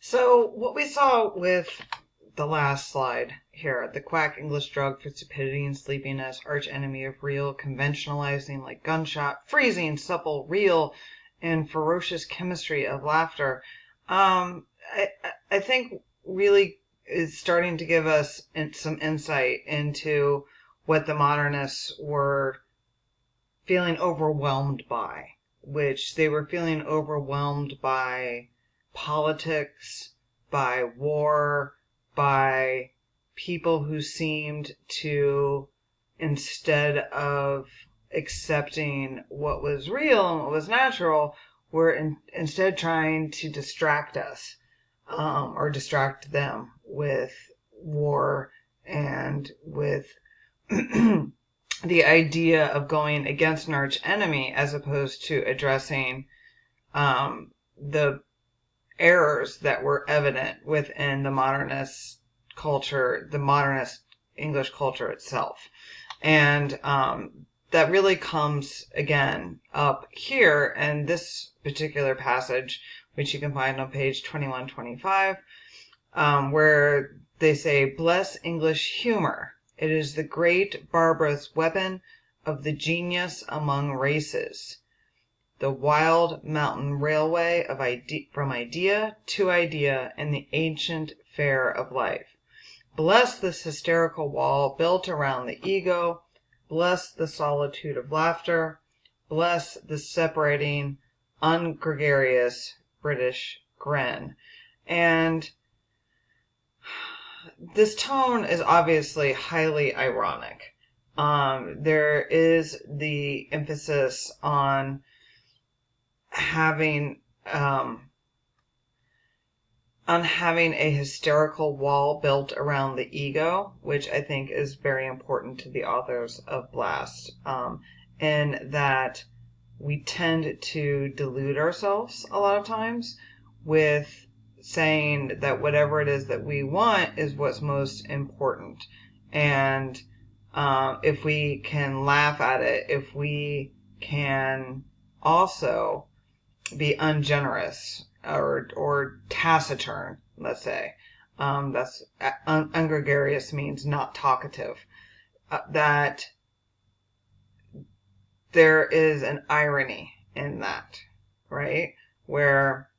So what we saw with the last slide here, the quack English drug for stupidity and sleepiness, arch enemy of real, conventionalizing like gunshot, freezing, supple, real, and ferocious chemistry of laughter. I think really is starting to give us some insight into what the modernists were feeling overwhelmed by, which they were feeling overwhelmed by politics, by war, by people who seemed to, instead of accepting what was real and what was natural, were instead trying to distract us, or distract them with war and with the idea of going against an arch enemy as opposed to addressing the errors that were evident within the modernist culture, the modernist English culture itself. And that really comes again up here in this particular passage, which you can find on page 2125, where they say, "Bless English humor. It is the great barbarous weapon of the genius among races. The wild mountain railway of from idea to idea in the ancient fair of life. Bless this hysterical wall built around the ego. Bless the solitude of laughter. Bless the separating, ungregarious British grin." And this tone is obviously highly ironic. There is the emphasis on having a hysterical wall built around the ego, which I think is very important to the authors of Blast, in that we tend to delude ourselves a lot of times with saying that whatever it is that we want is what's most important. And if we can laugh at it, if we can also be ungenerous or taciturn, let's say, that's ungregarious means not talkative, that there is an irony in that, right? Where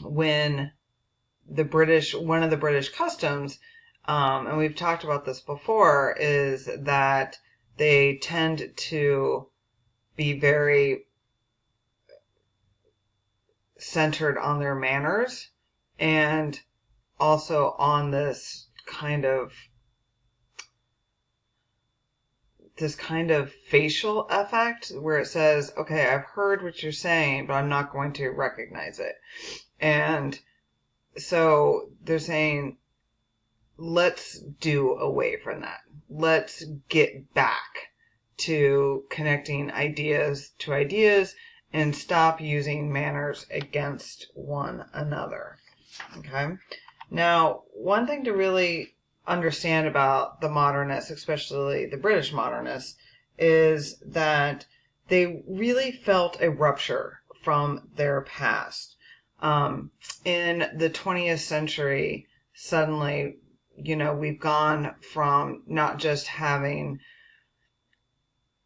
when one of the British customs, and we've talked about this before, is that they tend to be very centered on their manners and also on this kind of facial effect where it says, okay, I've heard what you're saying, but I'm not going to recognize it. And so they're saying, let's do away from that. Let's get back to connecting ideas to ideas and stop using manners against one another. Okay? Now, one thing to really understand about the modernists, especially the British modernists, is that they really felt a rupture from their past. In the 20th century, suddenly, we've gone from not just having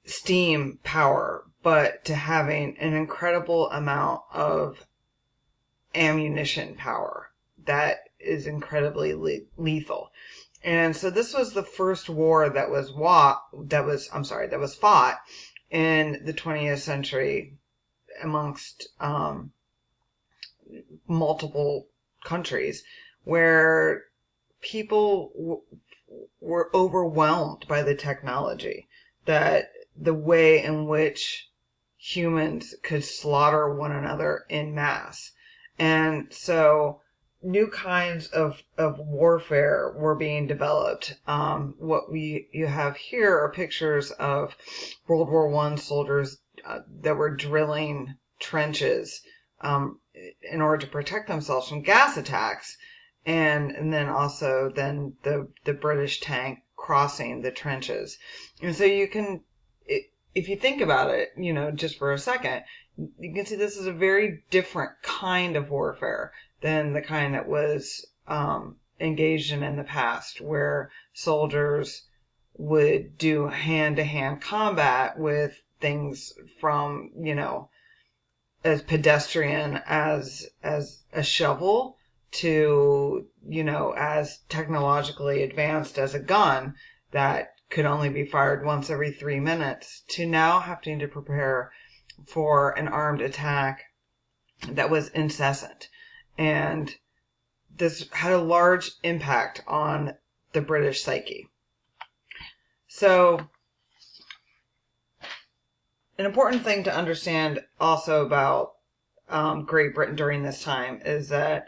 steam power, but to having an incredible amount of ammunition power that is incredibly lethal. And so this was the first war that was fought in the 20th century amongst multiple countries, where people were overwhelmed by the technology, that the way in which humans could slaughter one another in mass. And so new kinds of warfare were being developed. What you have here are pictures of World War I soldiers that were drilling trenches in order to protect themselves from gas attacks, and then also the British tank crossing the trenches. And so you can, if you think about it, just for a second, you can see this is a very different kind of warfare. than the kind that was engaged in the past, where soldiers would do hand-to-hand combat with things from, as pedestrian as a shovel to, as technologically advanced as a gun that could only be fired once every 3 minutes, to now having to prepare for an armed attack that was incessant. And this had a large impact on the British psyche. So, an important thing to understand also about Great Britain during this time is that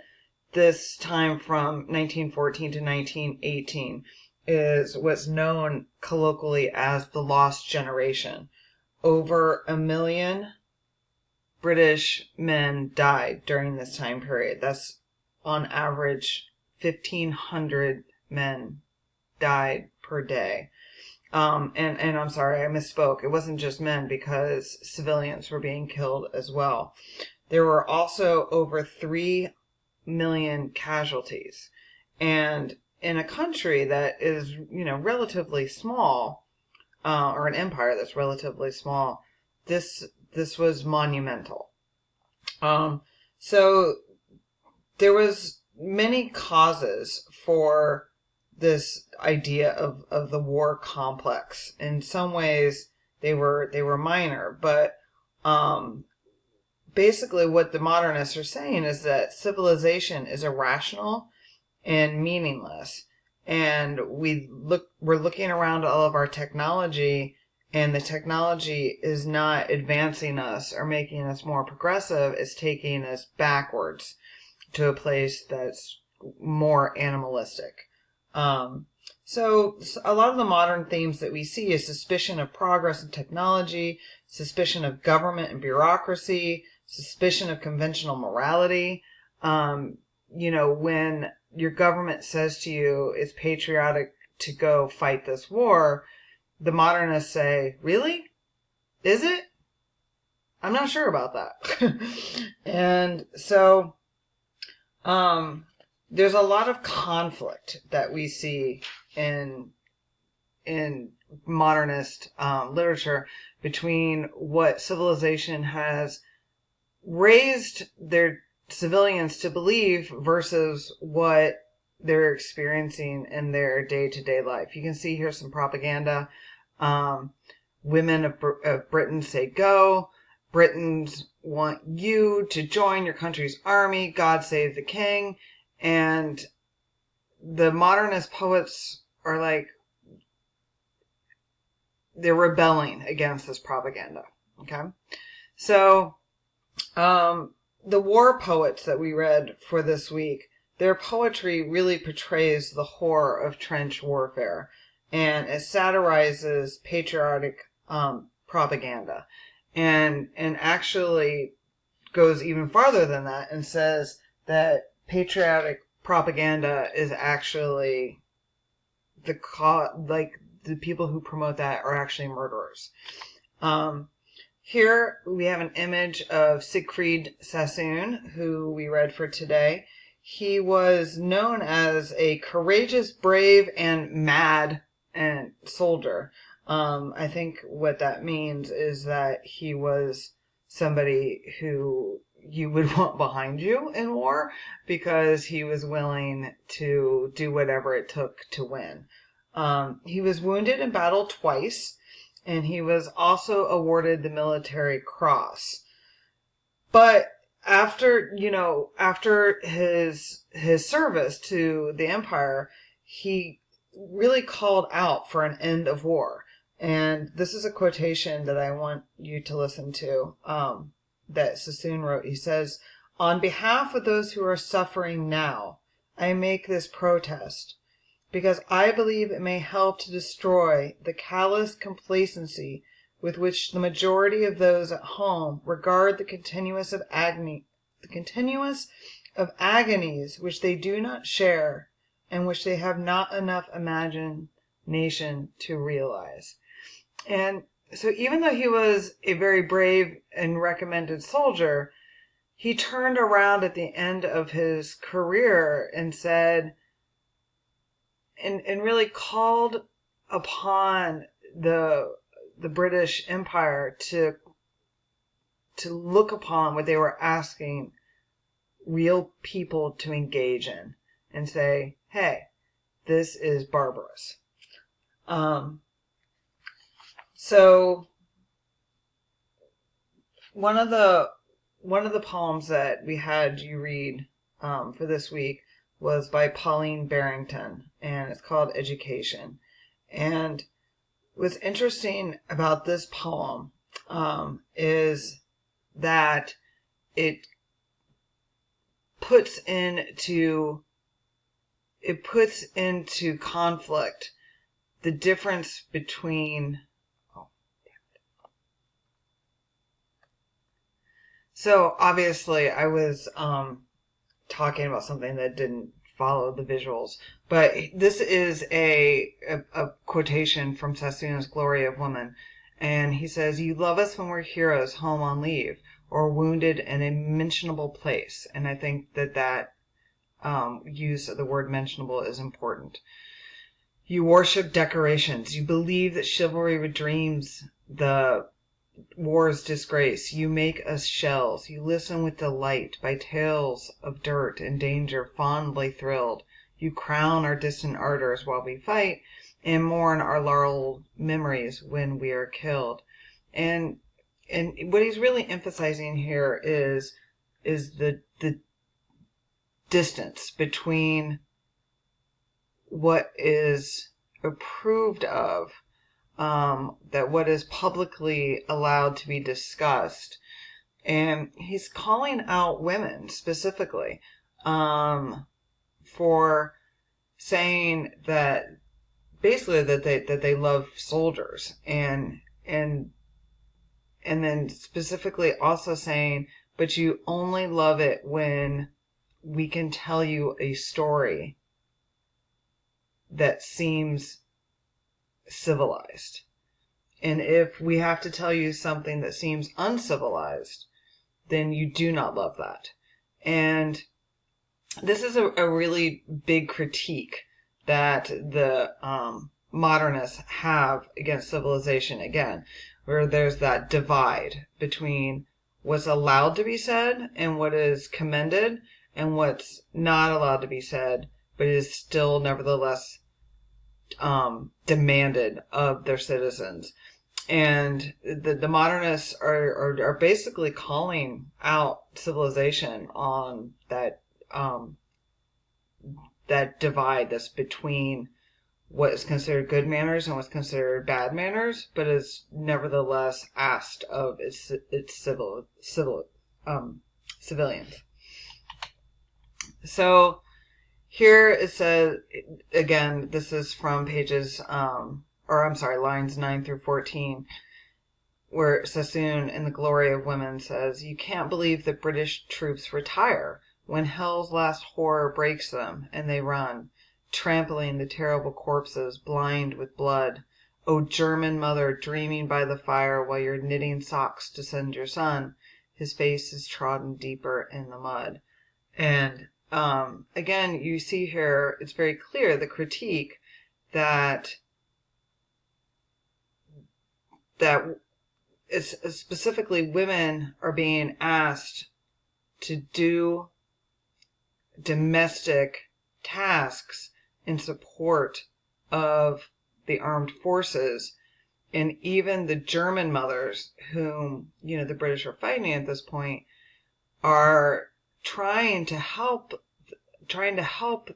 this time from 1914 to 1918 is what's known colloquially as the Lost Generation. Over 1 million British men died during this time period. That's on average 1,500 men died per day. And I'm sorry, I misspoke. It wasn't just men, because civilians were being killed as well. There were also over 3 million casualties. And in a country that is, relatively small, or an empire that's relatively small, this was monumental. So there was many causes for this idea of the war complex. In some ways, they were minor, but basically what the modernists are saying is that civilization is irrational and meaningless. And we're looking around all of our technology, and the technology is not advancing us or making us more progressive. It's taking us backwards to a place that's more animalistic. So a lot of the modern themes that we see is suspicion of progress and technology, suspicion of government and bureaucracy, suspicion of conventional morality. When your government says to you it's patriotic to go fight this war, the modernists say, really? Is it? I'm not sure about that. And so, there's a lot of conflict that we see in modernist literature between what civilization has raised their civilians to believe versus what they're experiencing in their day-to-day life. You can see here some propaganda. Women of Britain say go. Britons want you to join your country's army. God save the king. And the modernist poets are like, they're rebelling against this propaganda. Okay? So, the war poets that we read for this week, their poetry really portrays the horror of trench warfare, and it satirizes patriotic propaganda, and actually goes even farther than that and says that patriotic propaganda is actually the people who promote that are actually murderers. Here we have an image of Siegfried Sassoon, who we read for today. He was known as a courageous, brave, and mad soldier. I think what that means is that he was somebody who you would want behind you in war, because he was willing to do whatever it took to win. He was wounded in battle twice, and he was also awarded the Military Cross. But after his service to the empire, he really called out for an end of war. And this is a quotation that I want you to listen to, that Sassoon wrote. He says, "On behalf of those who are suffering now, I make this protest, because I believe it may help to destroy the callous complacency with which the majority of those at home regard the continuous of agonies which they do not share and which they have not enough imagination to realize." And so even though he was a very brave and recommended soldier, he turned around at the end of his career and said, and really called upon the British Empire to look upon what they were asking real people to engage in and say, hey, this is barbarous. So one of the poems that we had you read for this week was by Pauline Barrington, and it's called Education. And what's interesting about this poem is that it puts into conflict the difference between So obviously I was talking about something that didn't follow the visuals, but this is a quotation from Sassoon's Glory of Women, and he says, "You love us when we're heroes home on leave or wounded in a mentionable place," and I think that use of the word mentionable is important. "You worship decorations. You believe that chivalry redeems the war's disgrace. You make us shells. You listen with delight by tales of dirt and danger, fondly thrilled. You crown our distant ardors while we fight, and mourn our laurel memories when we are killed." And what he's really emphasizing here is the distance between what is approved of, that what is publicly allowed to be discussed. And he's calling out women specifically for saying that basically that they love soldiers, and then specifically also saying, but you only love it when we can tell you a story that seems civilized. And if we have to tell you something that seems uncivilized, then you do not love that. And this is a really big critique that the modernists have against civilization, again, where there's that divide between what's allowed to be said and what is commended and what's not allowed to be said, but is still nevertheless demanded of their citizens. And the modernists are basically calling out civilization on that that divide that's between what is considered good manners and what's considered bad manners, but is nevertheless asked of its civilians. So here it says, again, this is from lines 9 through 14, where Sassoon in The Glory of Women says, "You can't believe that British troops retire when hell's last horror breaks them and they run, trampling the terrible corpses, blind with blood. O German mother, dreaming by the fire while you're knitting socks to send your son, his face is trodden deeper in the mud." And again, you see here, it's very clear, the critique that it's specifically women are being asked to do domestic tasks in support of the armed forces. And even the German mothers, whom, the British are fighting at this point, are trying to help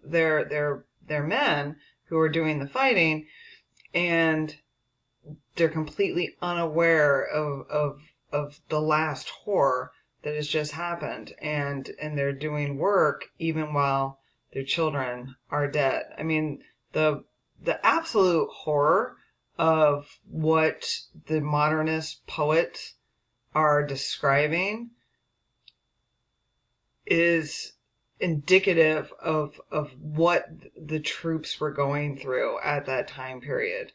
their men who are doing the fighting, and they're completely unaware of the last horror that has just happened, and they're doing work even while their children are dead. I mean, the absolute horror of what the modernist poets are describing is indicative of what the troops were going through at that time period.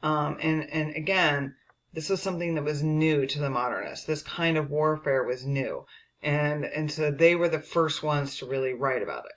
And again, this was something that was new to the modernists. This kind of warfare was new. And so they were the first ones to really write about it.